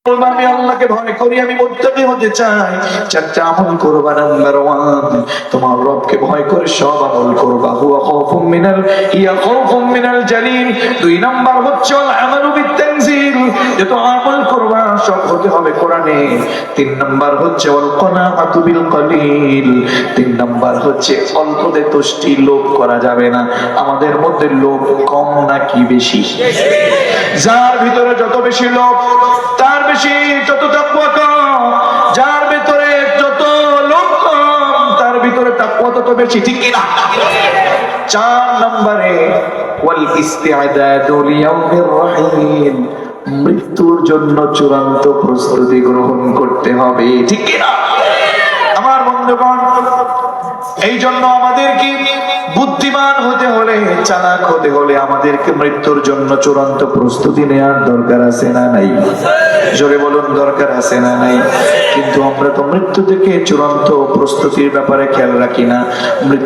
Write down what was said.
আমি আল্লাহকে ভয় করি, আমি মুত্তাকি হতে চাই। চারটা আমল করবা। নাম্বার 1, তোমার রবকে ভয় করে সব আমল করবা। হুয়া খাউফুম মিনাল খাউফুম মিনাল জালিল। 2 নাম্বার হচ্ছে আল আমালু বিত-তানজিল, যত আমল করবা সব হতে হবে কোরআনে। 3 নাম্বার হচ্ছে ওয়াল কনাআতু বিল কলিল। 3 নাম্বার হচ্ছে অল্পতে তুষ্টি, লোভ করা যাবে না। আমাদের মধ্যে লোভ কম নাকি বেশি? যার ভিতরে যত বেশি লোভ তার বেশি যত তাকওয়া কম। যার ভিতরে যত লোভ কম তার ভিতরে তাকওয়া তত বেশি, ঠিক কি না? 4 নম্বরে ওয়াল ইস্তিআদাদু লিয়াউমির রাহিল, মৃত্যুর জন্য চূড়ান্ত প্রস্তুতি গ্রহণ করতে হবে, ঠিক কি না? আমার বন্ধুগণ, এই জন্য আমাদেরকে বুদ্ধিমান হতে হলে, চালাক হতে হলে আমাদেরকে মৃত্যুর জন্য চূড়ান্ত প্রস্তুতি নেওয়ার দরকার আছে না নাই? জোরে বলুন, দরকার আছে না নাই? কিন্তু আমরা তো মৃত্যু থেকে চূড়ান্ত প্রস্তুতির ব্যাপারে খেয়াল রাখি না।